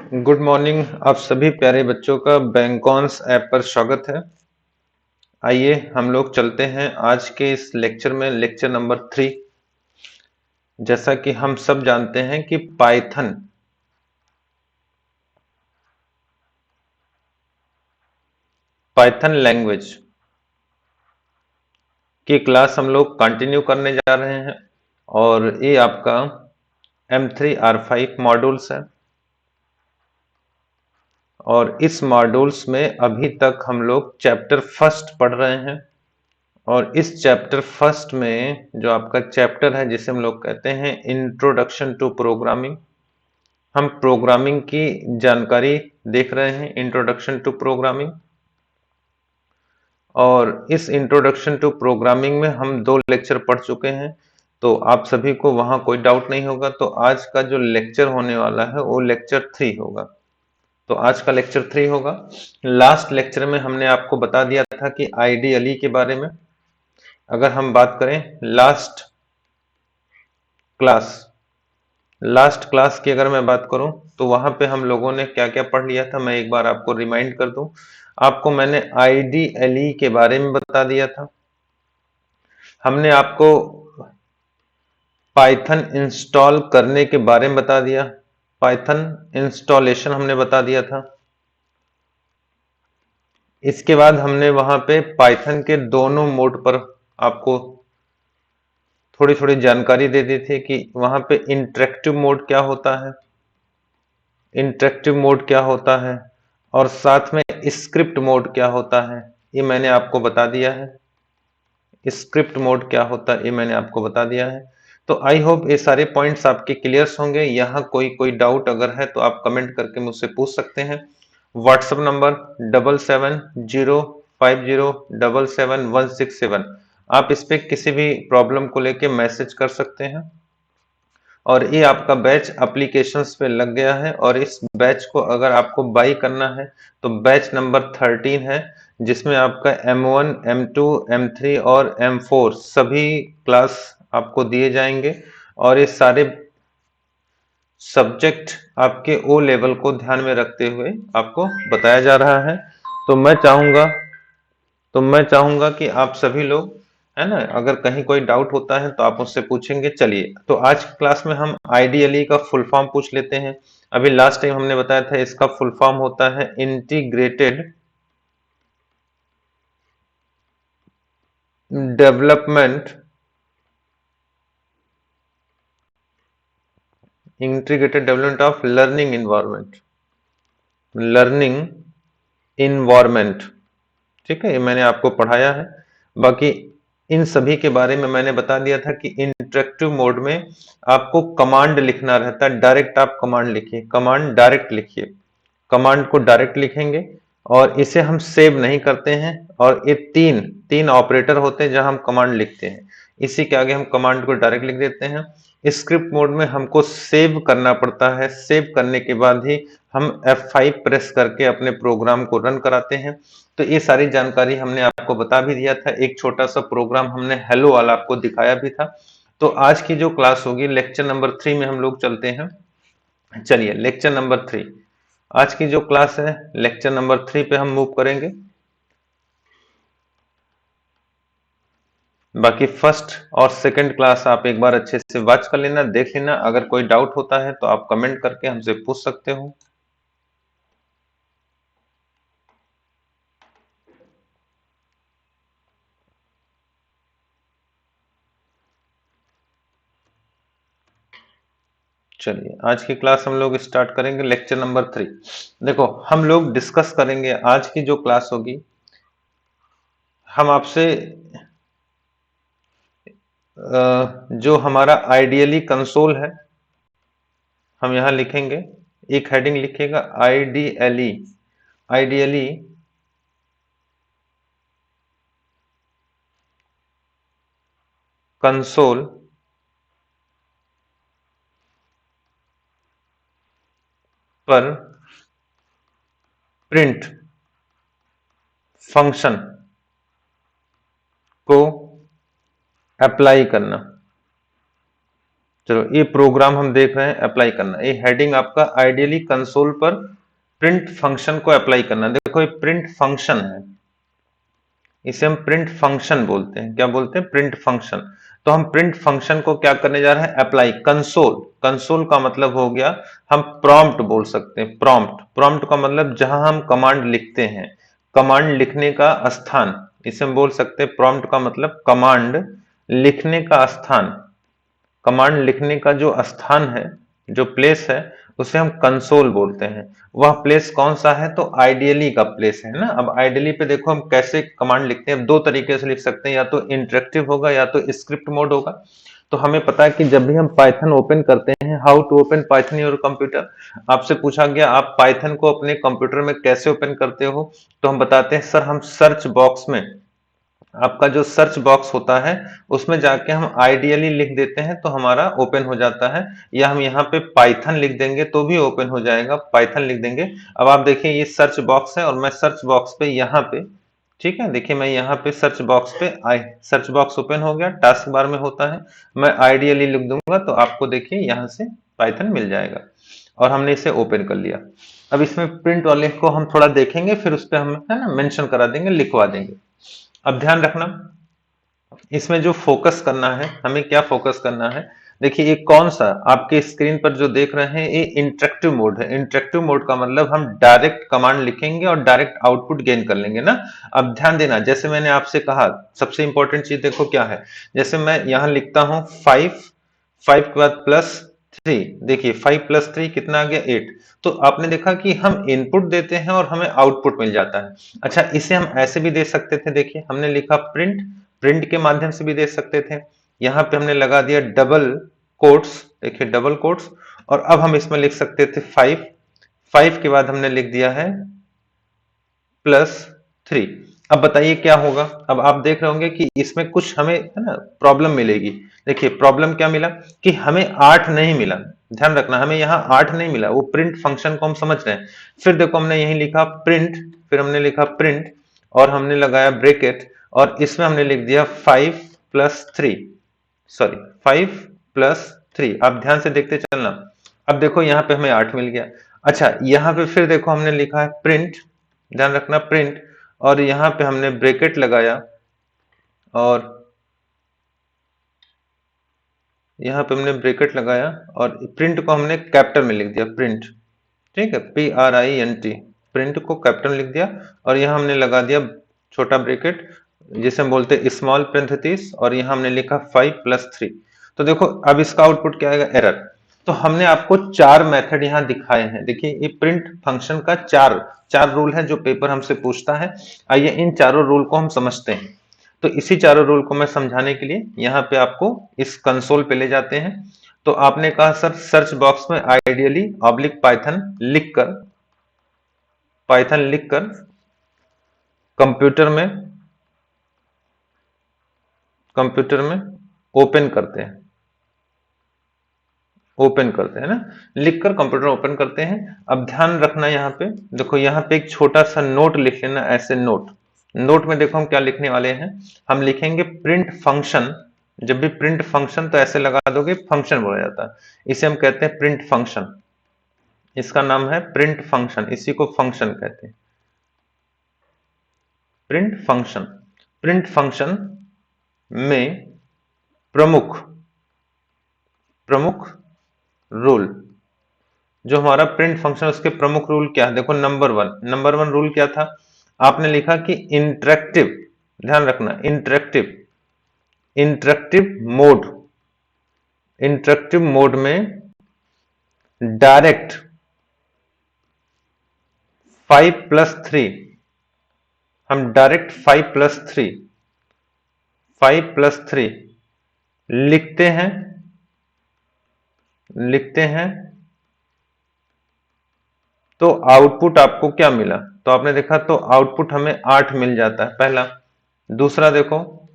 Good morning. आप सभी प्यारे बच्चों का बैंकॉन्स ऐप पर स्वागत है। आइए हम लोग चलते हैं आज के इस लेक्चर में, लेक्चर नंबर 3। जैसा कि हम सब जानते हैं कि पाइथन लैंग्वेज की क्लास हम लोग कंटिन्यू करने जा रहे हैं और ये आपका M3R5 मॉड्यूल्स है। और इस मॉड्यूल्स में अभी तक हम लोग चैप्टर फर्स्ट पढ़ रहे हैं और इस चैप्टर फर्स्ट में जो आपका चैप्टर है जिसे हम लोग कहते हैं इंट्रोडक्शन टू प्रोग्रामिंग, हम प्रोग्रामिंग की जानकारी देख रहे हैं। इंट्रोडक्शन टू प्रोग्रामिंग, और इस इंट्रोडक्शन टू प्रोग्रामिंग में हम 2 लेक्चर पढ़ चुके हैं, तो आप सभी को वहां कोई डाउट नहीं होगा। तो आज का जो लेक्चर होने वाला है वो लेक्चर 3 होगा। तो आज का लेक्चर 3 होगा। लास्ट लेक्चर में हमने आपको बता दिया था कि आईडीएलई के बारे में। अगर हम बात करें क्लास लास्ट क्लास की अगर मैं बात करूं तो वहां पे हम लोगों ने क्या क्या पढ़ लिया था, मैं एक बार आपको रिमाइंड कर दूं। आपको मैंने आईडीएलई के बारे में बता दिया था। हमने आपको पाइथन इंस्टॉल करने के बारे में बता दिया। पाइथन इंस्टॉलेशन हमने बता दिया था। इसके बाद हमने वहां पे पाइथन के दोनों मोड पर आपको थोड़ी थोड़ी जानकारी दे दी थी कि वहां पे इंटरेक्टिव मोड क्या होता है, इंटरेक्टिव मोड क्या होता है, और साथ में स्क्रिप्ट मोड क्या होता है, ये मैंने आपको बता दिया है। स्क्रिप्ट मोड क्या होता है ये मैंने आपको बता दिया है। तो आई होप ये सारे पॉइंट्स आपके क्लियर्स होंगे। यहाँ कोई डाउट अगर है तो आप कमेंट करके मुझसे पूछ सकते हैं। WhatsApp number 7705077167। आप इस पे किसी भी प्रॉब्लम को लेके मैसेज कर सकते हैं। और ये आपका बैच एप्लीकेशंस पे लग गया है और इस बैच को अगर आपको बाई करना है तो बैच नंबर 13 है, जिसमें आपका M1, M2, M3 और M4 सभी क्लास आपको दिए जाएंगे। और ये सारे सब्जेक्ट आपके ओ लेवल को ध्यान में रखते हुए आपको बताया जा रहा है। तो मैं चाहूंगा कि आप सभी लोग, है ना, अगर कहीं कोई डाउट होता है तो आप मुझसे पूछेंगे। चलिए, तो आज की क्लास में हम आईडीएलई का फुल फॉर्म पूछ लेते हैं। अभी लास्ट टाइम हमने बताया था इसका फुल फॉर्म होता है development integrated development of learning environment. ठीक है, ये मैंने आपको पढ़ाया है। बाकी इन सभी के बारे में मैंने बता दिया था कि इंटरेक्टिव मोड में आपको कमांड लिखना रहता है। डायरेक्ट आप कमांड लिखिए, कमांड डायरेक्ट लिखिए, कमांड को डायरेक्ट लिखेंगे और इसे हम सेव नहीं करते हैं। और ये तीन तीन ऑपरेटर होते हैं जहां हम कमांड लिखते हैं, इसी के आगे हम कमांड को डायरेक्ट लिख देते हैं। स्क्रिप्ट मोड में हमको सेव करना पड़ता है, सेव करने के बाद ही हम F5 प्रेस करके अपने प्रोग्राम को रन कराते हैं। तो ये सारी जानकारी हमने आपको बता भी दिया था। एक छोटा सा प्रोग्राम हमने हेलो वाला आपको दिखाया भी था। तो आज की जो क्लास होगी लेक्चर नंबर 3 में हम लोग चलते हैं। चलिए, लेक्चर नंबर 3, आज की जो क्लास है लेक्चर नंबर 3 पे हम मूव करेंगे। बाकी फर्स्ट और सेकंड क्लास आप एक बार अच्छे से वॉच कर लेना, देख लेना। अगर कोई डाउट होता है तो आप कमेंट करके हमसे पूछ सकते हो। चलिए, आज की क्लास हम लोग स्टार्ट करेंगे लेक्चर नंबर 3। देखो, हम लोग डिस्कस करेंगे आज की जो क्लास होगी। हम आपसे जो हमारा आइडियली कंसोल है हम यहां लिखेंगे। एक हेडिंग लिखिएगा आइडियली। आइडियली कंसोल पर प्रिंट फंक्शन को अप्लाई करना। चलो ये प्रोग्राम हम देख रहे हैं अप्लाई करना, ये हेडिंग आपका आइडियली कंसोल पर प्रिंट फंक्शन को अप्लाई करना। देखो ये प्रिंट फंक्शन है, इसे हम प्रिंट फंक्शन बोलते हैं। क्या बोलते हैं? Print function. तो हम प्रिंट फंक्शन को क्या करने जा रहे हैं? अप्लाई। कंसोल, कंसोल का मतलब हो गया, हम प्रॉम्प्ट बोल सकते हैं। प्रॉम्प्ट, प्रॉम्प्ट का मतलब जहां हम कमांड लिखते हैं, कमांड लिखने का स्थान, इसे हम बोल सकते हैं प्रॉम्प्ट का मतलब कमांड लिखने का स्थान। कमांड लिखने का जो स्थान है, जो प्लेस है, उसे हम कंसोल बोलते हैं। वह प्लेस कौन सा है? तो आइडियली का प्लेस है ना। अब आइडियली पे देखो हम कैसे कमांड लिखते हैं, दो तरीके से लिख सकते हैं, या तो इंटरेक्टिव होगा या तो स्क्रिप्ट मोड होगा। तो हमें पता है कि जब भी हम पाइथन ओपन करते हैं, how to open Python your computer, आपसे पूछा गया आप पाइथन को अपने कंप्यूटर में कैसे ओपन करते हो, तो हम बताते हैं सर हम सर्च बॉक्स में, आपका जो सर्च बॉक्स होता है उसमें जाके हम आइडियली लिख देते हैं तो हमारा ओपन हो जाता है, या हम यहाँ पे पाइथन लिख देंगे तो भी ओपन हो जाएगा। पाइथन लिख देंगे। अब आप देखिए ये सर्च बॉक्स है और मैं सर्च बॉक्स पे यहाँ पे, ठीक है, देखिए मैं यहाँ पे सर्च बॉक्स पे आई, सर्च बॉक्स ओपन हो गया, टास्क बार में होता है, मैं आइडियली लिख दूंगा तो आपको देखिए यहाँ से पाइथन मिल जाएगा और हमने इसे ओपन कर लिया। अब इसमें प्रिंट वाले को हम थोड़ा देखेंगे, फिर उस पर हम है ना मेंशन करा देंगे, लिखवा देंगे। अब ध्यान रखना, इसमें जो फोकस करना है, हमें क्या फोकस करना है? देखिए ये कौन सा आपके स्क्रीन पर जो देख रहे हैं, ये इंटरेक्टिव मोड है। इंटरेक्टिव मोड का मतलब हम डायरेक्ट कमांड लिखेंगे और डायरेक्ट आउटपुट गेन कर लेंगे ना। अब ध्यान देना, जैसे मैंने आपसे कहा, सबसे इंपॉर्टेंट चीज देखो क्या है। जैसे मैं यहां लिखता हूं 5, 5 के बाद +3, देखिए 5 + 3 कितना आ गया? 8। तो आपने देखा कि हम इनपुट देते हैं और हमें आउटपुट मिल जाता है। अच्छा, इसे हम ऐसे भी दे सकते थे, देखिए हमने लिखा प्रिंट, प्रिंट के माध्यम से भी दे सकते थे। यहाँ पे हमने लगा दिया डबल कोट्स, देखिए डबल कोट्स, और अब हम इसमें लिख सकते थे 5, 5 के बाद हमने लिख दिया है +3। अब बताइए क्या होगा? अब आप देख रहे होंगे कि इसमें कुछ हमें है ना प्रॉब्लम मिलेगी। देखिए प्रॉब्लम क्या मिला कि हमें 8 नहीं मिला। ध्यान रखना, हमें यहाँ 8 नहीं मिला, वो प्रिंट फंक्शन को हम समझ रहे हैं। फिर देखो हमने यही लिखा प्रिंट, फिर हमने लिखा प्रिंट और हमने लगाया ब्रैकेट, और इसमें हमने लिख दिया 5 + 3, सॉरी 5 + 3। आप ध्यान से देखते चलना। अब देखो यहाँ पे हमें 8 मिल गया। अच्छा, यहाँ पे फिर देखो हमने लिखा है प्रिंट, ध्यान रखना प्रिंट, और यहाँ पे हमने ब्रैकेट लगाया, और यहाँ पे हमने ब्रैकेट लगाया और प्रिंट को हमने कैपिटल में लिख दिया, प्रिंट, ठीक है, PRINT, प्रिंट को कैपिटल में लिख दिया, और यहाँ हमने लगा दिया छोटा ब्रैकेट जिसे हम बोलते हैं स्मॉल पेरेंथेसिस, और यहाँ हमने लिखा 5 + 3। तो देखो अब इसका आउटपुट क्या आएगा? एरर। तो हमने आपको 4 मेथड यहाँ दिखाए हैं। देखिए ये प्रिंट फंक्शन का चार चार रूल है जो पेपर हमसे पूछता है। आइए इन चारों रूल को हम समझते हैं। तो इसी चारों रूल को मैं समझाने के लिए यहाँ पे आपको इस कंसोल पे ले जाते हैं। तो आपने कहा सर सर्च बॉक्स में आइडियली ऑब्लिक पाइथन लिखकर कंप्यूटर में कंप्यूटर में ओपन करते हैं, ओपन करते हैं ना, लिखकर कंप्यूटर ओपन करते हैं। अब ध्यान रखना, यहाँ पे देखो, यहाँ पे एक छोटा सा नोट लिख लेना, ऐसे नोट। नोट में देखो हम क्या लिखने वाले हैं, हम लिखेंगे प्रिंट फंक्शन। जब भी प्रिंट फंक्शन तो ऐसे लगा दोगे, फंक्शन बोला जाता है, इसे हम कहते हैं प्रिंट फंक्शन। इसका नाम है प्रिंट फंक्शन, इसी को फंक्शन कहते हैं, प्रिंट फंक्शन। प्रिंट फंक्शन में प्रमुख प्रमुख रूल, जो हमारा प्रिंट फंक्शन, उसके प्रमुख रूल क्या है? देखो नंबर वन रूल क्या था? आपने लिखा कि इंटरेक्टिव, ध्यान रखना, interactive interactive mode interactive mode में डायरेक्ट 5 + 3, हम डायरेक्ट 5 + 3 लिखते हैं लिखते हैं तो आउटपुट आपको क्या मिला? तो आपने देखा तो आउटपुट हमें 8 मिल जाता है, पहला। दूसरा देखो,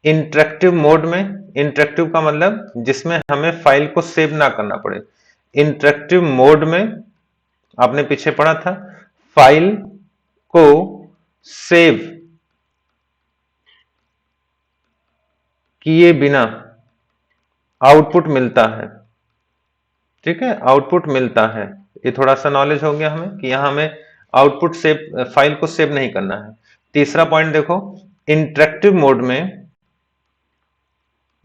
इंटरेक्टिव मोड में, इंटरेक्टिव का मतलब जिसमें हमें फाइल को सेव ना करना पड़े। इंटरेक्टिव मोड में आपने पीछे पढ़ा था, फाइल को सेव किए बिना आउटपुट मिलता है। ठीक है, आउटपुट मिलता है। ये थोड़ा सा नॉलेज हो गया हमें कि यहां हमें आउटपुट सेव, फाइल को सेव नहीं करना है। तीसरा पॉइंट देखो, इंटरेक्टिव मोड में,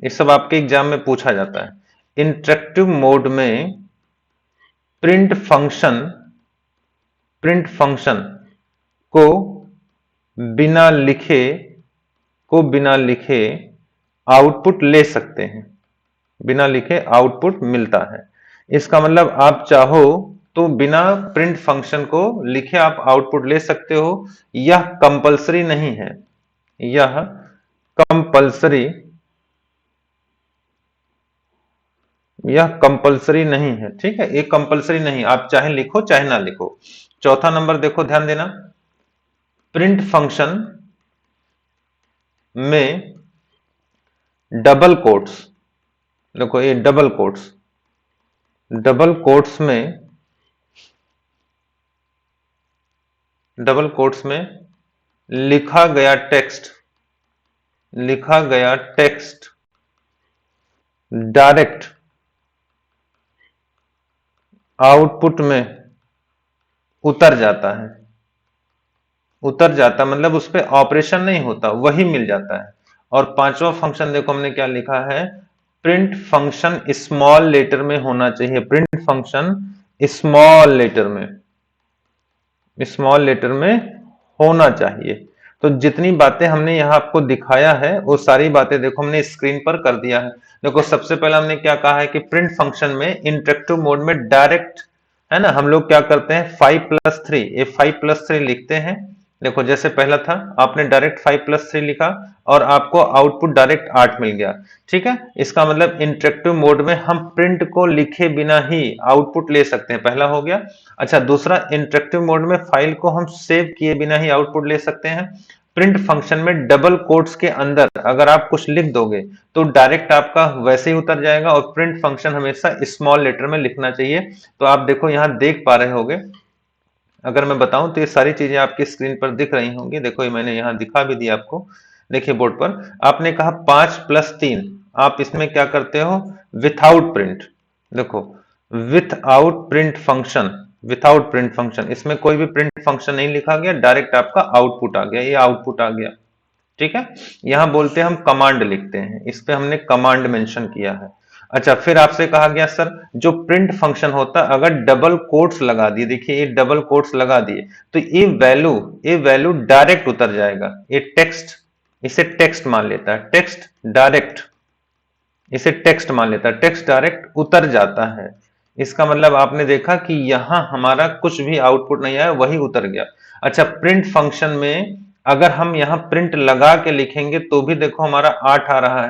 ये सब आपके एग्जाम में पूछा जाता है। इंटरेक्टिव मोड में प्रिंट फंक्शन, प्रिंट फंक्शन को बिना लिखे, को बिना लिखे आउटपुट ले सकते हैं। बिना लिखे आउटपुट मिलता है। इसका मतलब आप चाहो तो बिना प्रिंट फंक्शन को लिखे आप आउटपुट ले सकते हो। यह कंपलसरी नहीं है, यह कंपलसरी, यह कंपलसरी नहीं है। ठीक है, ये कंपलसरी नहीं, आप चाहे लिखो चाहे ना लिखो। चौथा नंबर देखो, ध्यान देना, प्रिंट फंक्शन में डबल कोट्स, देखो ये डबल कोट्स, डबल कोट्स में, डबल कोट्स में लिखा गया टेक्स्ट, लिखा गया टेक्स्ट डायरेक्ट आउटपुट में उतर जाता है। उतर जाता मतलब उस पर ऑपरेशन नहीं होता, वही मिल जाता है। और पांचवा फंक्शन देखो हमने क्या लिखा है, प्रिंट फंक्शन स्मॉल लेटर में होना चाहिए। प्रिंट फंक्शन स्मॉल लेटर में, स्मॉल लेटर में होना चाहिए। तो जितनी बातें हमने यहां आपको दिखाया है वो सारी बातें देखो हमने स्क्रीन पर कर दिया है। देखो सबसे पहले हमने क्या कहा है कि प्रिंट फंक्शन में इंटरेक्टिव मोड में डायरेक्ट, है ना, हम लोग क्या करते हैं 5+3, ये 5+3 लिखते हैं। देखो जैसे पहला था, आपने डायरेक्ट 5+3 लिखा और आपको आउटपुट डायरेक्ट 8 मिल गया। ठीक है, इसका मतलब इंटरेक्टिव मोड में हम प्रिंट को लिखे बिना ही आउटपुट ले सकते हैं, पहला हो गया। अच्छा, दूसरा, इंटरेक्टिव मोड में फाइल को हम सेव किए बिना ही आउटपुट ले सकते हैं। प्रिंट फंक्शन में डबल कोट्स के अंदर अगर आप कुछ लिख दोगे तो डायरेक्ट आपका वैसे ही उतर जाएगा। और प्रिंट फंक्शन हमेशा स्मॉल लेटर में लिखना चाहिए। तो आप देखो यहां देख पा रहे होगे, अगर मैं बताऊं तो ये सारी चीजें आपकी स्क्रीन पर दिख रही होंगी। देखो ये मैंने यहां दिखा भी दिया आपको, देखिए बोर्ड पर। आपने कहा 5+3, आप इसमें क्या करते हो, विथआउट प्रिंट। देखो, without print function, without print function, इसमें कोई भी प्रिंट फंक्शन नहीं लिखा गया, डायरेक्ट आपका आउटपुट आ गया, ये आउटपुट आ गया। ठीक है, यहां बोलते हैं हम कमांड लिखते हैं, इस पे हमने कमांड मेंशन किया है। अच्छा, फिर आपसे कहा गया सर जो प्रिंट फंक्शन होता है अगर डबल कोट्स लगा दिए, देखिए ये डबल कोट्स लगा दिए तो ये वैल्यू डायरेक्ट उतर जाएगा। ये टेक्स्ट, इसे टेक्स्ट मान लेता है, टेक्स्ट डायरेक्ट, इसे टेक्स्ट मान लेता है, टेक्स्ट डायरेक्ट उतर जाता है। इसका मतलब आपने देखा कि यहां हमारा कुछ भी आउटपुट नहीं आया, वही उतर गया। अच्छा, प्रिंट फंक्शन में अगर हम यहां प्रिंट लगा के लिखेंगे तो भी देखो हमारा 8 आ रहा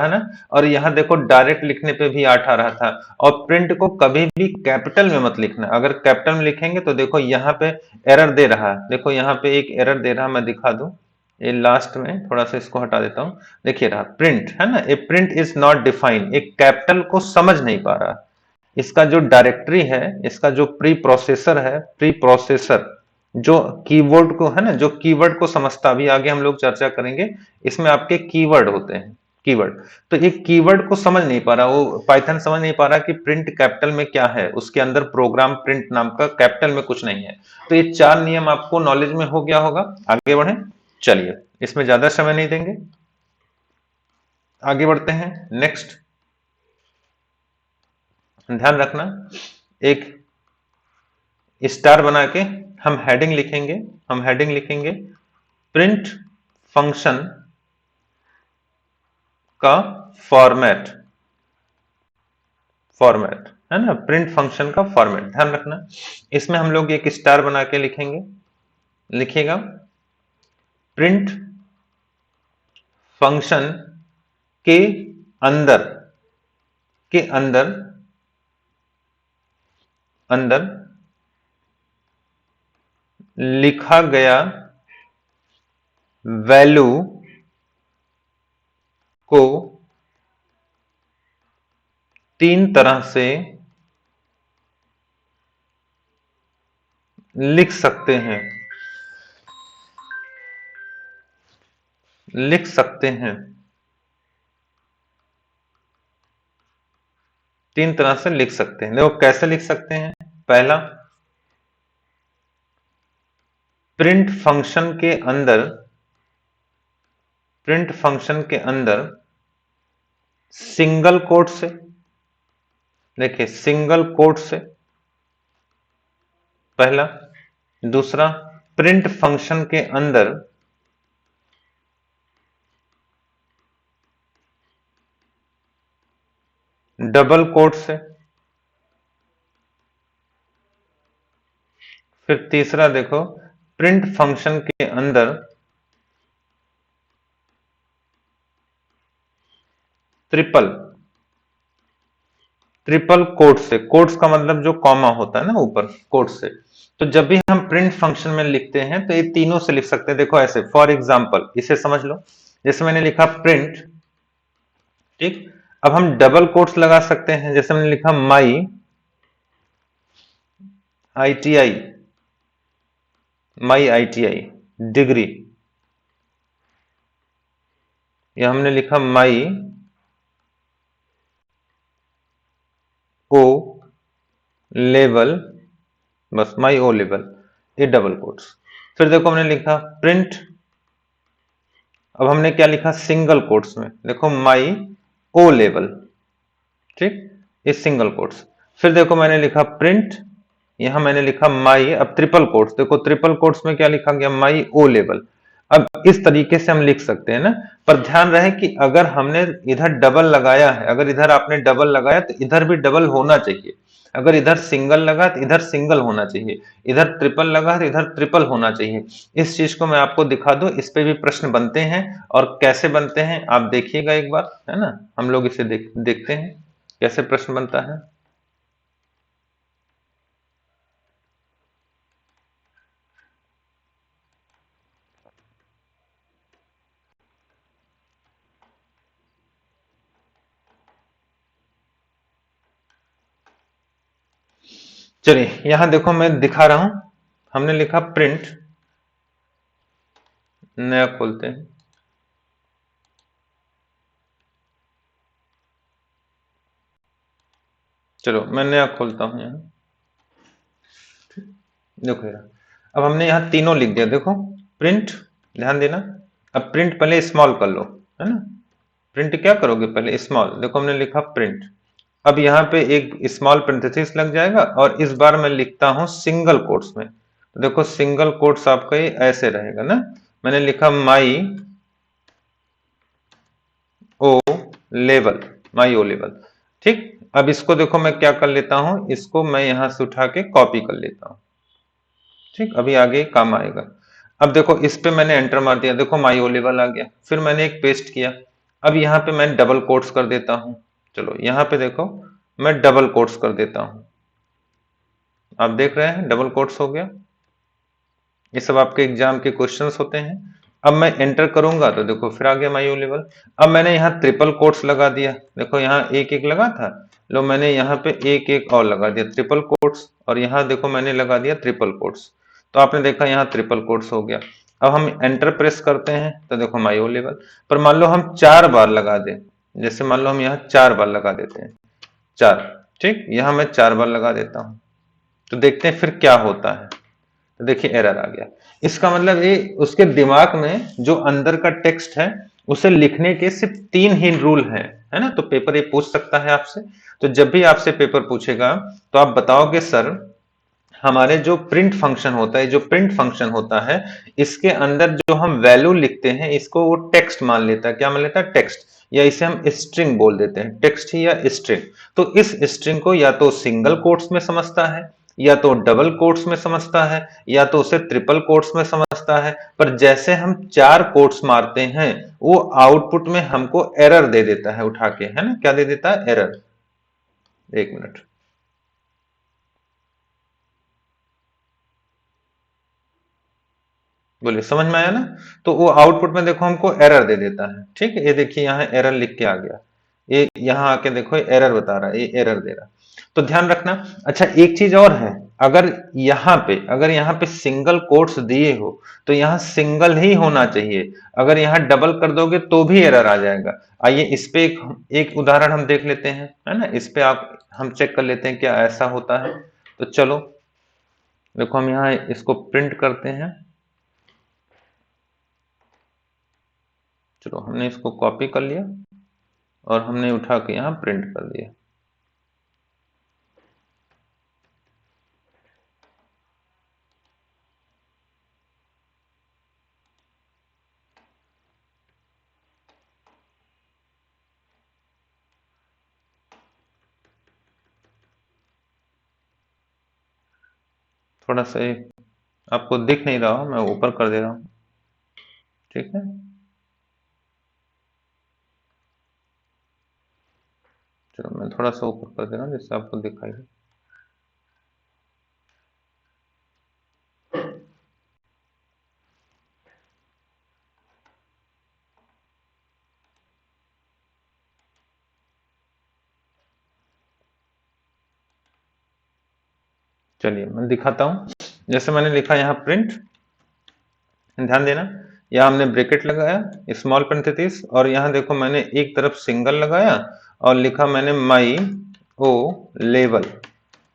है ना। और यहां देखो डायरेक्ट लिखने पे भी 8 आ रहा था। और प्रिंट को कभी भी कैपिटल में मत लिखना, अगर कैपिटल में लिखेंगे तो देखो यहाँ पे एरर दे रहा है। देखो यहाँ पे एक एरर दे रहा है, मैं दिखा दूं, ये लास्ट में थोड़ा सा इसको हटा देता हूं। देखिए रहा प्रिंट, है ना, ए प्रिंट इज नॉट डिफाइंड, एक कैपिटल को समझ नहीं पा रहा। इसका जो डायरेक्टरी है, इसका जो प्री प्रोसेसर है, प्री प्रोसेसर जो कीवर्ड को, है ना, जो कीवर्ड को समझता, अभी आगे हम लोग चर्चा करेंगे, इसमें आपके कीवर्ड होते हैं, कीवर्ड। तो एक कीवर्ड को समझ नहीं पा रहा, वो पाइथन समझ नहीं पा रहा कि प्रिंट कैपिटल में क्या है, उसके अंदर प्रोग्राम प्रिंट नाम का कैपिटल में कुछ नहीं है। तो ये 4 नियम आपको नॉलेज में हो गया होगा। आगे बढ़े, चलिए इसमें ज्यादा समय नहीं देंगे, आगे बढ़ते हैं। नेक्स्ट, ध्यान रखना, एक स्टार बना के हम हेडिंग लिखेंगे, हम हेडिंग लिखेंगे प्रिंट फंक्शन का फॉर्मेट, फॉर्मेट, है ना, प्रिंट फंक्शन का फॉर्मेट, ध्यान रखना। इसमें हम लोग एक स्टार बना के लिखेंगे, लिखिएगा प्रिंट फंक्शन के अंदर, के अंदर, अंदर लिखा गया वैल्यू को 3 तरह से लिख सकते हैं, लिख सकते हैं। तीन तरह से लिख सकते हैं। देखो कैसे लिख सकते हैं। पहला, प्रिंट फंक्शन के अंदर, प्रिंट फंक्शन के अंदर सिंगल कोट से, देखिए सिंगल कोट से, पहला। दूसरा, प्रिंट फंक्शन के अंदर डबल कोट से, फिर तीसरा देखो, प्रिंट फंक्शन के अंदर ट्रिपल, ट्रिपल कोट से। कोट्स का मतलब जो कॉमा होता है ना ऊपर, कोट से। तो जब भी हम प्रिंट फंक्शन में लिखते हैं तो ये तीनों से लिख सकते हैं। देखो ऐसे, फॉर एग्जांपल इसे समझ लो, जैसे मैंने लिखा प्रिंट, ठीक। अब हम डबल कोट्स लगा सकते हैं, जैसे मैंने लिखा माई ITI, माई ITI डिग्री, या हमने लिखा माई ओ लेवल, बस माई ओ लेवल, ये डबल कोट्स। फिर देखो हमने लिखा प्रिंट, अब हमने क्या लिखा सिंगल कोट्स में, देखो माई ओ लेवल, ठीक, ये सिंगल कोट्स। फिर देखो मैंने लिखा प्रिंट, यहां मैंने लिखा माई, अब ट्रिपल कोट्स, देखो ट्रिपल कोट्स में क्या लिखा गया, माई ओ लेवल। अब इस तरीके से हम लिख सकते हैं ना। पर ध्यान रहे कि अगर हमने इधर डबल लगाया है, अगर इधर आपने डबल लगाया तो इधर भी डबल होना चाहिए। अगर इधर सिंगल लगा तो इधर सिंगल होना चाहिए, इधर ट्रिपल लगा तो इधर ट्रिपल होना चाहिए। इस चीज को मैं आपको दिखा दूं, इस पे भी प्रश्न बनते हैं, और कैसे बनते हैं आप देखिएगा एक बार, है ना। हम लोग इसे देखते हैं कैसे प्रश्न बनता है। चलिए यहां देखो मैं दिखा रहा हूं, हमने लिखा प्रिंट, नया खोलते हैं, चलो मैं नया खोलता हूं यहाँ, देखो यार। अब हमने यहाँ तीनों लिख दिया, देखो प्रिंट, ध्यान देना। अब प्रिंट पहले स्मॉल कर लो, है ना। प्रिंट क्या करोगे पहले, स्मॉल। देखो हमने लिखा प्रिंट, अब यहाँ पे एक स्मॉल पेरेंथेसिस लग जाएगा, और इस बार मैं लिखता हूं सिंगल कोट्स में। तो देखो सिंगल कोट्स आपका ये ऐसे रहेगा ना, मैंने लिखा माई ओ लेवल, माई ओ लेवल, ठीक। अब इसको देखो मैं क्या कर लेता हूं, इसको मैं यहां से उठा के कॉपी कर लेता हूं, ठीक। अभी आगे काम आएगा। अब देखो इस पे मैंने एंटर मार दिया, देखो माई ओ लेवल आ गया। फिर मैंने एक पेस्ट किया, अब यहाँ पे मैं डबल कोट्स कर देता हूं। चलो यहाँ पे देखो मैं डबल कोट्स कर देता हूं, आप देख रहे हैं डबल कोट्स हो गया। ये सब आपके एग्जाम के क्वेश्चंस होते हैं। अब मैं एंटर करूंगा तो देखो फिर आ गया माई ओ लेवल। अब मैंने यहाँ ट्रिपल कोट्स लगा दिया, देखो यहाँ एक एक लगा था, लो मैंने यहाँ पे एक एक और लगा दिया ट्रिपल कोट्स, और यहाँ देखो मैंने लगा दिया ट्रिपल कोट्स। तो आपने देखा यहाँ ट्रिपल कोट्स हो गया। अब हम एंटर प्रेस करते हैं तो देखो माई ओ लेवल। पर मान लो हम 4 बार लगा दें, जैसे मान लो हम यहाँ 4 बार लगा देते हैं, 4, ठीक। यहाँ मैं 4 बार लगा देता हूँ, तो देखते हैं फिर क्या होता है। तो देखिए एरर आ गया। इसका मतलब ये उसके दिमाग में जो अंदर का टेक्स्ट है उसे लिखने के सिर्फ 3 ही रूल हैं, है ना। तो पेपर ये पूछ सकता है आपसे। तो जब भी आपसे पेपर पूछेगा तो आप बताओगे सर हमारे जो प्रिंट फंक्शन होता है, जो प्रिंट फंक्शन होता है, इसके अंदर जो हम वैल्यू लिखते हैं इसको वो टेक्स्ट मान लेता है। क्या मान लेता है, टेक्स्ट, या इसे हम स्ट्रिंग बोल देते हैं, टेक्स्ट ही या स्ट्रिंग। तो इस स्ट्रिंग को या तो सिंगल कोट्स में समझता है, या तो डबल कोट्स में समझता है, या तो उसे ट्रिपल कोट्स में समझता है। पर जैसे हम 4 कोट्स मारते हैं वो आउटपुट में हमको एरर दे देता है उठा के, है ना। क्या दे देता है, एरर। एक मिनट, बोलिए समझ में आया ना। तो वो आउटपुट में देखो हमको एरर दे देता है, ठीक है। ये देखिए यहाँ एरर लिख के आ गया, ये यहाँ आके देखो एरर बता रहा है, ये एरर दे रहा है। तो ध्यान रखना। अच्छा एक चीज और है, अगर यहाँ पे सिंगल कोट्स दिए हो तो यहाँ सिंगल ही होना चाहिए। अगर यहाँ डबल कर दोगे तो भी एरर आ जाएगा। आइए इस पे एक उदाहरण हम देख लेते हैं, है ना। इस पे आप हम चेक कर लेते हैं क्या ऐसा होता है। तो चलो देखो हम यहाँ इसको प्रिंट करते हैं। चलो हमने इसको कॉपी कर लिया और हमने उठा के यहाँ प्रिंट कर दिया। थोड़ा सा आपको दिख नहीं रहा हो, मैं ऊपर कर दे रहा हूँ, ठीक है। चलो मैं थोड़ा सा ऊपर कर दे रहा हूँ जिससे आपको दिखाई दे। चलिए मैं दिखाता हूँ। जैसे मैंने लिखा यहाँ प्रिंट, ध्यान देना, यहाँ हमने ब्रैकेट लगाया स्मॉल पेरेंथेसिस और यहाँ देखो मैंने एक तरफ सिंगल लगाया और लिखा मैंने माई ओ लेवल,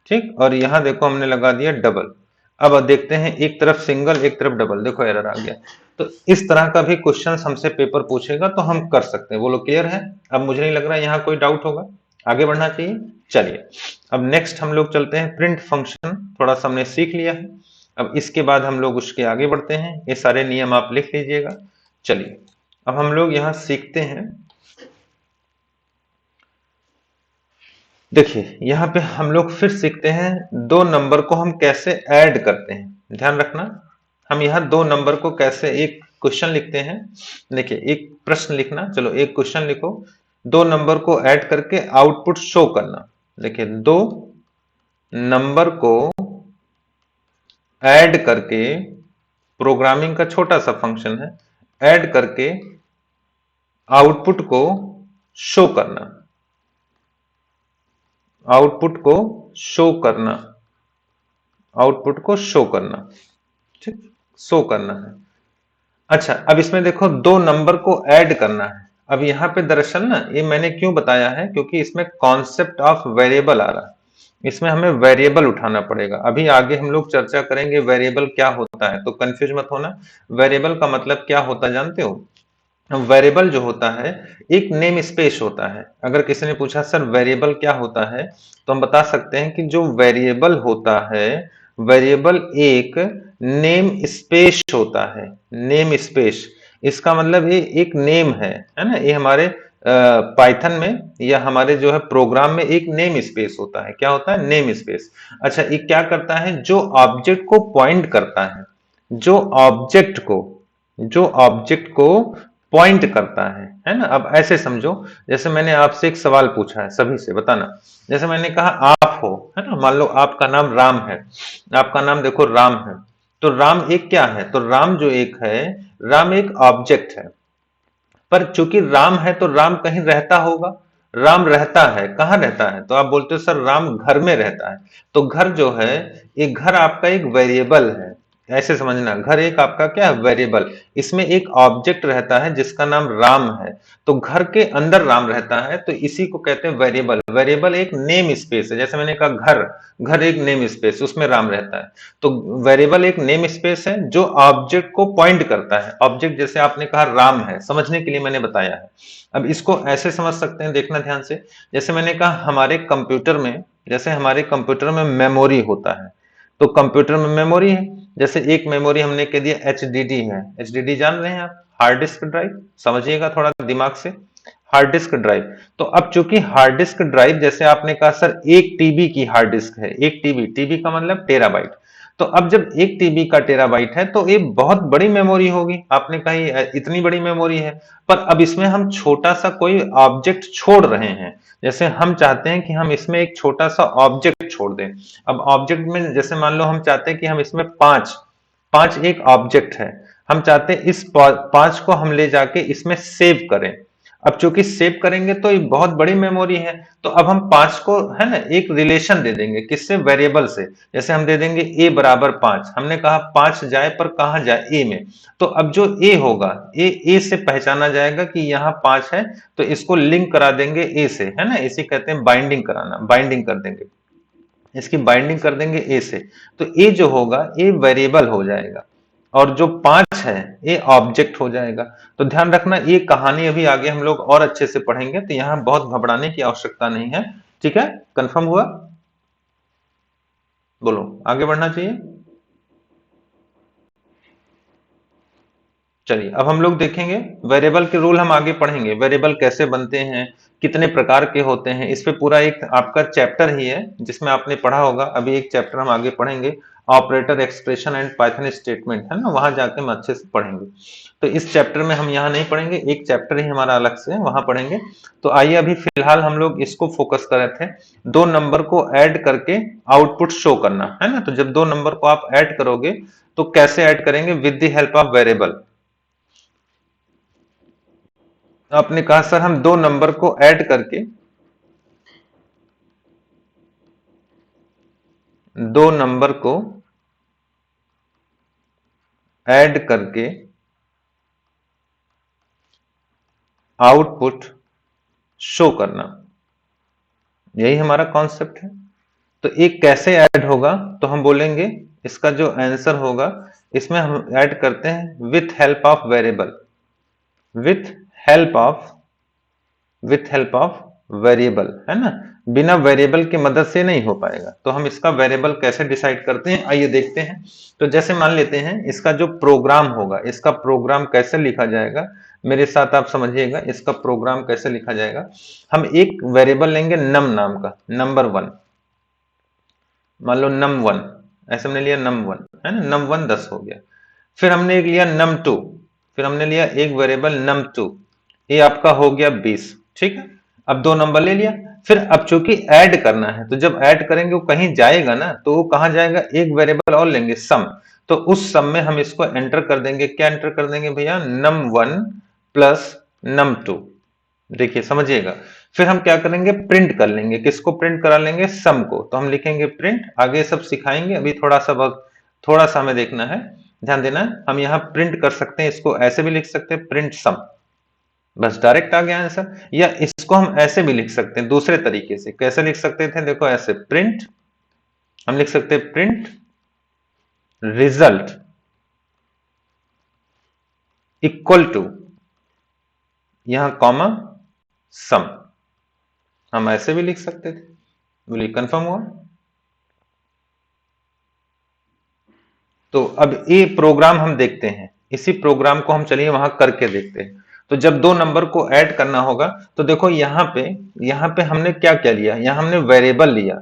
ठीक। और यहाँ देखो हमने लगा दिया डबल। अब देखते हैं एक तरफ सिंगल एक तरफ डबल, देखो एरर आ गया। तो इस तरह का भी क्वेश्चन हमसे पेपर पूछेगा तो हम कर सकते हैं। बोलो क्लियर है? अब मुझे नहीं लग रहा यहाँ कोई डाउट होगा, आगे बढ़ना चाहिए। चलिए अब नेक्स्ट हम लोग चलते हैं प्रिंट फंक्शन, थोड़ा सा हमने सीख लिया है। अब इसके बाद हम लोग उसके आगे बढ़ते हैं, ये सारे नियम आप लिख लीजिएगा। चलिए अब हम लोग यहाँ सीखते हैं। देखिए यहाँ पे हम लोग फिर सीखते हैं दो नंबर को हम कैसे ऐड करते हैं। ध्यान रखना, हम यहाँ दो नंबर को कैसे, एक क्वेश्चन लिखते हैं। देखिए एक प्रश्न लिखना, चलो एक क्वेश्चन लिखो, दो नंबर को ऐड करके आउटपुट शो करना। देखिए दो नंबर को ऐड करके, प्रोग्रामिंग का छोटा सा फंक्शन है, ऐड करके आउटपुट को शो करना, आउटपुट को शो करना, आउटपुट को शो करना, ठीक, शो करना है। अच्छा अब इसमें देखो दो नंबर को ऐड करना है। अब यहाँ पे दरअसल ना ये मैंने क्यों बताया है, क्योंकि इसमें कॉन्सेप्ट ऑफ वेरिएबल आ रहा है, इसमें हमें वेरिएबल उठाना पड़ेगा। अभी आगे हम लोग चर्चा करेंगे वेरिएबल क्या होता है, तो कंफ्यूज मत होना। वेरिएबल का मतलब क्या होता है जानते हो? वेरिएबल जो होता है एक नेम स्पेस होता है। अगर किसी ने पूछा सर वेरिएबल क्या होता है, तो हम बता सकते हैं कि जो वेरिएबल होता है, वेरिएबल एक नेम स्पेस होता है। नेम स्पेस, इसका मतलब ये एक नेम है ना। ये हमारे पाइथन में या हमारे जो है प्रोग्राम में एक नेम स्पेस होता है। क्या होता है? Name space. अच्छा ये क्या करता है? जो ऑब्जेक्ट को पॉइंट करता है, जो ऑब्जेक्ट को, जो ऑब्जेक्ट को पॉइंट करता है ना। अब ऐसे समझो, जैसे मैंने आपसे एक सवाल पूछा है, सभी से बताना। जैसे मैंने कहा आप हो, है ना, मान लो आपका नाम राम है, आपका नाम देखो राम है, तो राम एक क्या है? तो राम जो एक है, राम एक ऑब्जेक्ट है। पर चूंकि राम है तो राम कहीं रहता होगा, राम रहता है, कहाँ रहता है? तो आप बोलते हो सर राम घर में रहता है। तो घर जो है, ये घर आपका एक वेरिएबल है। ऐसे समझना, घर एक आपका क्या है? वेरिएबल। इसमें एक ऑब्जेक्ट रहता है जिसका नाम राम है, तो घर के अंदर राम रहता है, तो इसी को कहते हैं वेरिएबल। वेरिएबल एक नेम स्पेस है, जैसे मैंने कहा घर, घर एक नेम स्पेस, उसमें राम रहता है। तो वेरिएबल एक नेम स्पेस है जो ऑब्जेक्ट को पॉइंट करता है। ऑब्जेक्ट जैसे आपने कहा राम है, समझने के लिए मैंने बताया है। अब इसको ऐसे समझ सकते हैं, देखना ध्यान से। जैसे मैंने कहा हमारे कंप्यूटर में, जैसे हमारे कंप्यूटर में मेमोरी होता है, तो कंप्यूटर में मेमोरी है। जैसे एक मेमोरी हमने कह दिया एचडीडी है, एचडीडी जान रहे हैं आप? हार्ड डिस्क ड्राइव, समझिएगा थोड़ा दिमाग से, हार्ड डिस्क ड्राइव। तो अब चूंकि हार्ड डिस्क ड्राइव, जैसे आपने कहा सर 1 टीबी की हार्ड डिस्क है, 1 टीबी, टीबी का मतलब टेराबाइट। तो अब जब 1 टीबी का टेराबाइट है तो ये बहुत बड़ी मेमोरी होगी। आपने कही इतनी बड़ी मेमोरी है, पर अब इसमें हम छोटा सा कोई ऑब्जेक्ट छोड़ रहे हैं। जैसे हम चाहते हैं कि हम इसमें एक छोटा सा ऑब्जेक्ट छोड़ दें। अब ऑब्जेक्ट में जैसे मान लो हम चाहते हैं कि हम इसमें पांच, पांच एक ऑब्जेक्ट है, हम चाहते हैं इस पांच को हम ले जाके इसमें सेव करें। अब चूंकि सेव करेंगे तो ये बहुत बड़ी मेमोरी है, तो अब हम 5 को है ना एक रिलेशन दे देंगे, किससे, वेरिएबल से। जैसे हम दे देंगे a बराबर 5, हमने कहा 5 जाए पर कहाँ जाए, a में। तो अब जो a होगा, a से पहचाना जाएगा कि यहाँ 5 है, तो इसको लिंक करा देंगे a से, है ना, इसे कहते हैं बाइंडिंग कराना, बाइंडिंग कर देंगे, इसकी बाइंडिंग कर देंगे ए से। तो ए जो होगा, ए वेरिएबल हो जाएगा, और जो 5 है ये ऑब्जेक्ट हो जाएगा। तो ध्यान रखना, ये कहानी अभी आगे हम लोग और अच्छे से पढ़ेंगे, तो यहां बहुत घबराने की आवश्यकता नहीं है। ठीक है, कंफर्म हुआ? बोलो, आगे बढ़ना चाहिए। चलिए अब हम लोग देखेंगे वेरिएबल के रूल, हम आगे पढ़ेंगे वेरिएबल कैसे बनते हैं, कितने प्रकार के होते हैं, इस पे पूरा एक आपका चैप्टर ही है जिसमें आपने पढ़ा होगा। अभी एक चैप्टर हम आगे पढ़ेंगे, operator, expression and Python statement, है ना, वहां जाके हम अच्छे से पढ़ेंगे। तो इस चैप्टर में हम यहाँ नहीं पढ़ेंगे, एक चैप्टर ही हमारा अलग से है, वहां पढ़ेंगे। तो आइए अभी फिलहाल हम लोग इसको फोकस कर रहे थे, दो नंबर को ऐड करके आउटपुट शो करना, है ना। तो जब दो नंबर को आप ऐड करोगे तो कैसे ऐड करेंगे, with the help of variable. आपने कहा सर हम दो नंबर को ऐड करके, दो नंबर को ऐड करके आउटपुट शो करना, यही हमारा कॉन्सेप्ट है। तो एक कैसे ऐड होगा, तो हम बोलेंगे इसका जो आंसर होगा, इसमें हम ऐड करते हैं with help of variable, with help of, with help of variable, है ना। बिना वेरिएबल की मदद से नहीं हो पाएगा। तो हम इसका वेरिएबल कैसे डिसाइड करते हैं, आइए देखते हैं। तो जैसे मान लेते हैं इसका जो प्रोग्राम होगा, इसका प्रोग्राम कैसे लिखा जाएगा, मेरे साथ आप समझिएगा, इसका प्रोग्राम कैसे लिखा जाएगा। हम एक वेरिएबल लेंगे नम नाम का, नंबर वन, मान लो नम वन, ऐसे हमने लिया नम वन, है ना, नम वन 10 हो गया। फिर हमने एक लिया नम टू, फिर हमने लिया एक वेरिएबल नम टू, ये आपका हो गया 20। ठीक है, अब दो नंबर ले लिया। फिर अब चूंकि ऐड करना है, तो जब ऐड करेंगे वो कहीं जाएगा ना, तो वो कहां जाएगा, एक वेरिएबल और लेंगे सम। तो उस सम में हम इसको एंटर कर देंगे, क्या एंटर कर देंगे भैया, num one plus num two. देखिए समझिएगा, फिर हम क्या करेंगे, प्रिंट कर लेंगे, किसको प्रिंट करा लेंगे, सम को। तो हम लिखेंगे प्रिंट, आगे सब सिखाएंगे, अभी थोड़ा सा वक्त, थोड़ा सा हमें देखना है, ध्यान देना है। हम यहाँ प्रिंट कर सकते हैं, इसको ऐसे भी लिख सकते हैं, प्रिंट सम, बस डायरेक्ट आ गया आंसर। या इसको हम ऐसे भी लिख सकते हैं दूसरे तरीके से, कैसे लिख सकते थे, देखो ऐसे, प्रिंट, हम लिख सकते हैं प्रिंट रिजल्ट इक्वल टू, यहां कॉमा, सम, हम ऐसे भी लिख सकते थे। बोलिए कंफर्म हुआ? तो अब ये प्रोग्राम हम देखते हैं, इसी प्रोग्राम को हम चलिए वहां करके देखते हैं। तो जब दो नंबर को ऐड करना होगा, तो देखो यहाँ पे हमने क्या क्या लिया, यहाँ हमने वेरिएबल लिया।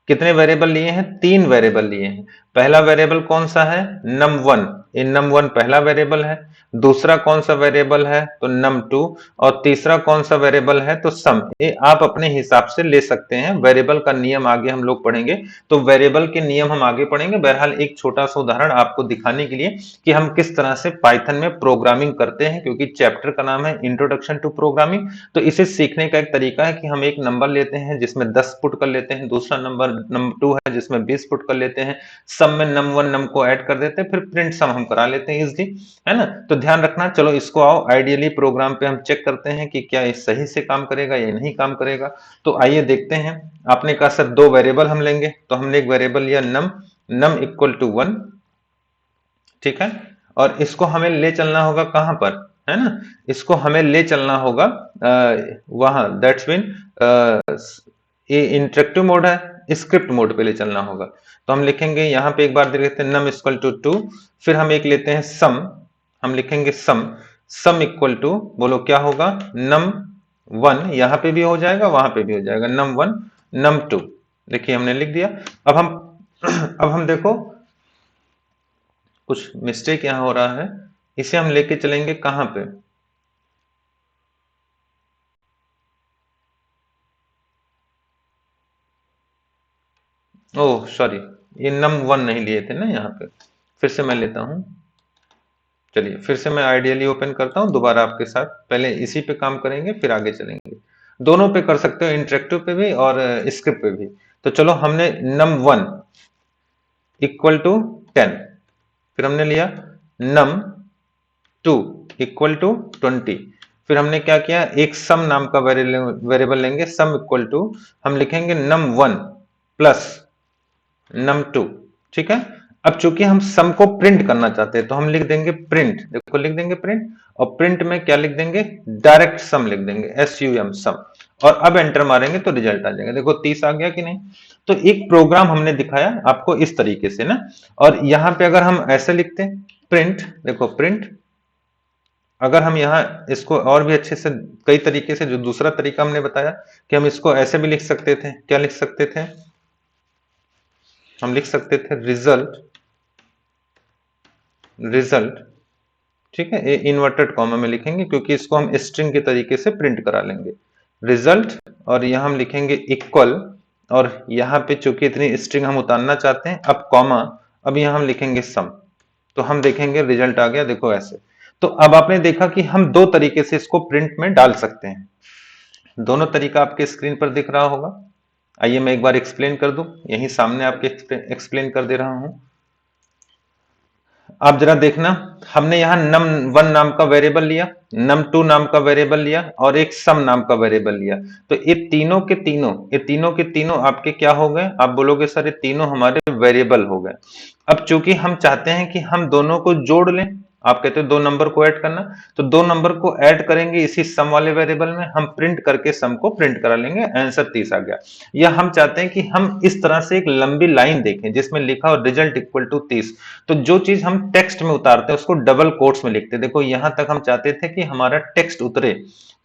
कितने वेरिएबल लिए हैं, तीन वेरिएबल लिए हैं। पहला वेरिएबल कौन सा है, नम वन, ये नम वन पहला वेरिएबल है। दूसरा कौन सा वेरिएबल है, तो नम टू। और तीसरा कौन सा वेरिएबल है, तो सम। ये आप अपने हिसाब से ले सकते हैं, वेरिएबल का नियम आगे हम लोग पढ़ेंगे। तो वेरिएबल के नियम हम आगे पढ़ेंगे। बहरहाल एक छोटा सा उदाहरण आपको दिखाने के लिए कि हम किस तरह से पाइथन में प्रोग्रामिंग करते हैं, क्योंकि चैप्टर का नाम है इंट्रोडक्शन टू प्रोग्रामिंग। तो इसे सीखने का एक तरीका है कि हम एक नंबर लेते हैं जिसमें 10 पुट कर लेते हैं, दूसरा नंबर नंबर टू है जिसमें 20 पुट कर लेते हैं, सम में नम वन नम को ऐड कर देते हैं, फिर प्रिंट सम हम करा लेते हैं इजिली, है ना। तो ध्यान रखना, चलो इसको आओ आइडियली प्रोग्राम पे हम चेक करते हैं कि क्या ये सही से काम करेगा या नहीं काम करेगा। तो आइए देखते हैं। आपने कहा सर दो वेरिएबल हम लेंगे, तो हमने एक वेरिएबल लिया नम, नम इक्वल टू वन, ठीक है। और इसको हमें ले चलना होगा कहां पर, है ना, इसको हमें ले चलना होगा वहां, दैट्स मीन ये इंटरेक्टिव मोड है, स्क्रिप्ट मोड पे ले चलना होगा। तो हम लिखेंगे यहाँ पे एक बार देख लेते हैं, नम इक्वल टू टू, फिर हम एक लेते हैं सम, हम लिखेंगे सम, सम इक्वल टू, बोलो क्या होगा, नम वन, यहाँ पे भी हो जाएगा वहां पे भी हो जाएगा, नम वन नम टू। देखिए हमने लिख दिया। अब हम अब हम देखो कुछ मिस्टेक यहां हो रहा है, इसे हम लेके चलेंगे कहां पे, ओह सॉरी, ये नम वन नहीं लिए थे ना यहाँ पे, फिर से मैं लेता हूं, चलिए फिर से मैं आइडियली ओपन करता हूं दोबारा आपके साथ, पहले इसी पे काम करेंगे फिर आगे चलेंगे। दोनों पे कर सकते हो, इंटरेक्टिव पे भी और स्क्रिप्ट पे भी। तो चलो हमने num1 इक्वल टू 10, फिर हमने लिया num2 इक्वल टू 20, फिर हमने क्या किया, एक सम नाम का वेरिएबल लेंगे, सम इक्वल टू हम लिखेंगे num1 प्लस num2। ठीक है। अब चूंकि हम सम को प्रिंट करना चाहते हैं तो हम लिख देंगे प्रिंट, देखो लिख देंगे प्रिंट, और प्रिंट में क्या लिख देंगे, डायरेक्ट सम लिख देंगे, SUM सम। और अब एंटर मारेंगे तो रिजल्ट आ जाएगा, देखो 30 आ गया कि नहीं। तो एक प्रोग्राम हमने दिखाया आपको इस तरीके से ना। और यहां पे अगर हम ऐसे लिखते हैं प्रिंट, देखो प्रिंट, अगर हम यहाँ इसको और भी अच्छे से कई तरीके से, जो दूसरा तरीका हमने बताया कि हम इसको ऐसे भी लिख सकते थे, क्या लिख सकते थे, हम लिख सकते थे रिजल्ट, रिजल्ट, ठीक है, ये इन्वर्टेड कॉमा में लिखेंगे क्योंकि इसको हम स्ट्रिंग के तरीके से प्रिंट करा लेंगे, रिजल्ट, और यहां हम लिखेंगे इक्वल, और यहां पे चूंकि इतनी स्ट्रिंग हम उतारना चाहते हैं, अब कॉमा, अब यहां हम लिखेंगे सम। तो हम देखेंगे रिजल्ट आ गया, देखो ऐसे। तो अब आपने देखा कि हम दो तरीके से इसको प्रिंट में डाल सकते हैं, दोनों तरीका आपके स्क्रीन पर दिख रहा होगा। आइए मैं एक बार एक्सप्लेन कर दूं, यही सामने आपके एक्सप्लेन कर दे रहा हूं। आप जरा देखना, हमने यहाँ num1 नाम का वेरिएबल लिया, num2 नाम का वेरिएबल लिया और एक सम नाम का वेरिएबल लिया। तो ये तीनों के तीनों, आपके क्या हो गए, आप बोलोगे सर ये तीनों हमारे वेरिएबल हो गए। अब चूंकि हम चाहते हैं कि हम दोनों को जोड़ लें, आप कहते हो दो नंबर को ऐड करना, तो दो नंबर को ऐड करेंगे इसी सम वाले वेरिएबल में, हम प्रिंट करके सम को प्रिंट करा लेंगे, आंसर 30 आ गया। या हम चाहते हैं कि हम इस तरह से एक लंबी लाइन देखें जिसमें लिखा हो रिजल्ट इक्वल टू 30, तो जो चीज हम टेक्स्ट में उतारते हैं उसको डबल कोट्स में लिखते हैं। देखो यहां तक हम चाहते थे कि हमारा टेक्स्ट उतरे,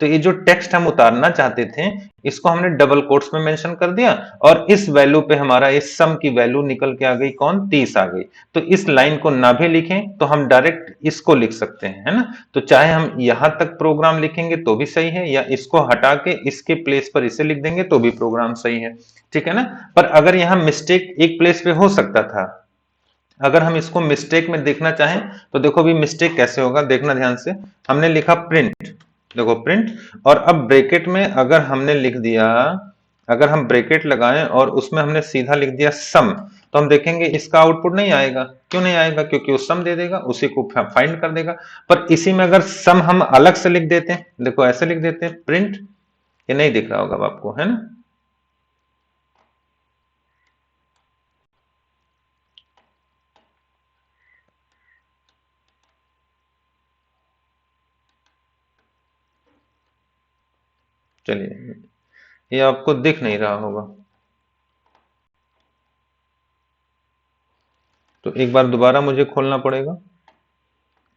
तो ये जो टेक्स्ट हम उतारना चाहते थे इसको हमने डबल कोट्स में मेंशन कर दिया, और इस वैल्यू पे हमारा इस सम की वैल्यू निकल के आ गई, कौन, 30 आ गई। तो इस लाइन को ना भी लिखें तो हम डायरेक्ट इसको लिख सकते हैं, है ना। तो चाहे हम यहां तक प्रोग्राम लिखेंगे तो भी सही है, या इसको हटा के इसके प्लेस पर इसे लिख देंगे तो भी प्रोग्राम सही है, ठीक है ना। पर अगर यहां मिस्टेक एक प्लेस पे हो सकता था, अगर हम इसको मिस्टेक में देखना चाहें तो देखो भी मिस्टेक कैसे होगा, देखना ध्यान से। हमने लिखा प्रिंट, देखो प्रिंट, और अब ब्रैकेट में अगर हमने लिख दिया, अगर हम ब्रैकेट लगाएं और उसमें हमने सीधा लिख दिया सम, तो हम देखेंगे इसका आउटपुट नहीं आएगा। क्यों नहीं आएगा, क्योंकि वो सम दे देगा, उसी को फाइंड कर देगा। पर इसी में अगर सम हम अलग से लिख देते हैं, देखो ऐसे लिख देते हैं प्रिंट, ये नहीं दिख रहा होगा अब आपको, है ना। चलिए, ये आपको दिख नहीं रहा होगा, तो एक बार दोबारा मुझे खोलना पड़ेगा।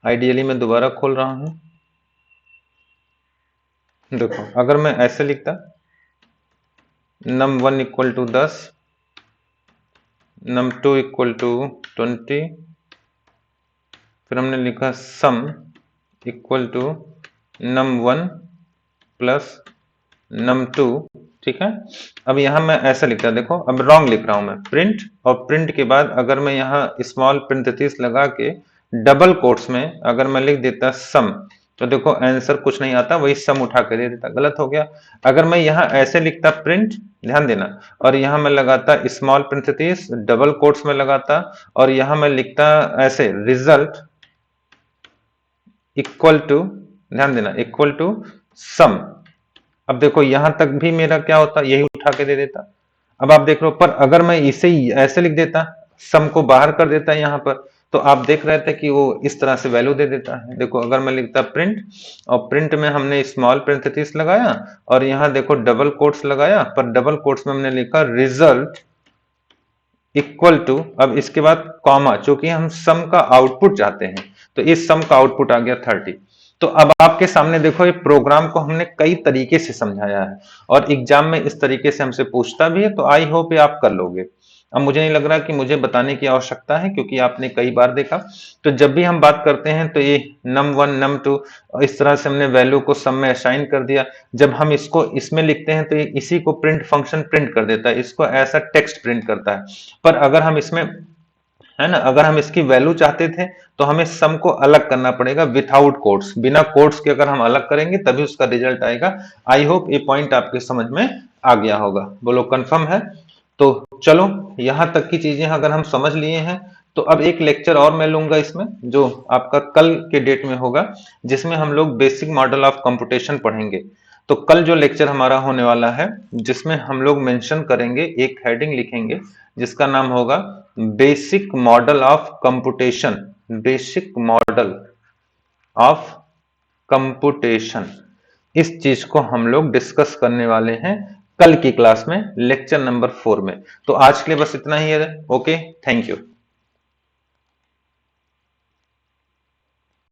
आइडियली मैं दोबारा खोल रहा हूं। देखो अगर मैं ऐसे लिखता num1 equal to 10, num2 equal to 20, फिर हमने लिखा sum equal to num1 plus num2, ठीक है। अब यहां मैं ऐसा लिखता, देखो अब रॉन्ग लिख रहा हूं मैं, प्रिंट, और प्रिंट के बाद अगर मैं यहां स्मॉल पेरेंथेसिस लगा के डबल कोट्स में अगर मैं लिख देता सम, तो देखो आंसर कुछ नहीं आता, वही सम उठा के दे देता, गलत हो गया। अगर मैं यहां ऐसे लिखता प्रिंट, ध्यान देना, और यहां मैं लगाता स्मॉल पेरेंथेसिस डबल कोट्स में लगाता, और यहां मैं लिखता ऐसे रिजल्ट इक्वल टू, ध्यान देना, इक्वल टू सम। अब देखो यहां तक भी मेरा क्या होता, यही उठा के दे देता। अब आप देख रहे हो, पर अगर मैं इसे ऐसे लिख देता, सम को बाहर कर देता यहां पर, तो आप देख रहे थे कि वो इस तरह से वैल्यू दे देता है। देखो अगर मैं लिखता प्रिंट, और प्रिंट में हमने स्मॉल पेरेंथेसिस लगाया, और यहां देखो डबल कोट्स लगाया, पर डबल कोट्स में हमने लिखा रिजल्ट इक्वल टू, अब इसके बाद कॉमा, चूंकि हम सम का आउटपुट चाहते हैं, तो इस सम का आउटपुट आ गया 30। तो अब आपके सामने देखो ये प्रोग्राम को हमने कई तरीके से समझाया है, और एग्जाम में इस तरीके से हमसे पूछता भी है, तो आई होप ये आप कर लोगे। अब मुझे नहीं लग रहा कि मुझे बताने की आवश्यकता है, क्योंकि आपने कई बार देखा। तो जब भी हम बात करते हैं तो ये num1 num2 इस तरह से हमने वैल्यू को सम में असाइन कर दिया। जब हम इसको इसमें लिखते हैं तो ये इसी को प्रिंट फंक्शन प्रिंट कर देता है, इसको ऐसा टेक्स्ट प्रिंट करता है। पर अगर हम इसमें है ना। अगर हम इसकी वैल्यू चाहते थे तो हमें सम को अलग करना पड़ेगा विथआउट कोट्स, बिना कोट्स के अगर हम अलग करेंगे तभी उसका रिजल्ट आएगा। आई होप ये पॉइंट आपके समझ में आ गया होगा। बोलो कंफर्म है। तो चलो यहां तक की चीजें अगर हम समझ लिए हैं तो अब एक लेक्चर और मैं लूंगा इसमें, जो आपका कल के डेट में होगा, जिसमें हम लोग बेसिक मॉडल ऑफ कंप्यूटेशन पढ़ेंगे। तो कल जो लेक्चर हमारा होने वाला है, जिसमें हम लोग मेंशन करेंगे, एक हेडिंग लिखेंगे जिसका नाम होगा basic model of computation. Basic model of computation, इस चीज को हम लोग डिस्कस करने वाले हैं कल की क्लास में, लेक्चर नंबर 4 में। तो आज के लिए बस इतना ही है। Okay, thank you.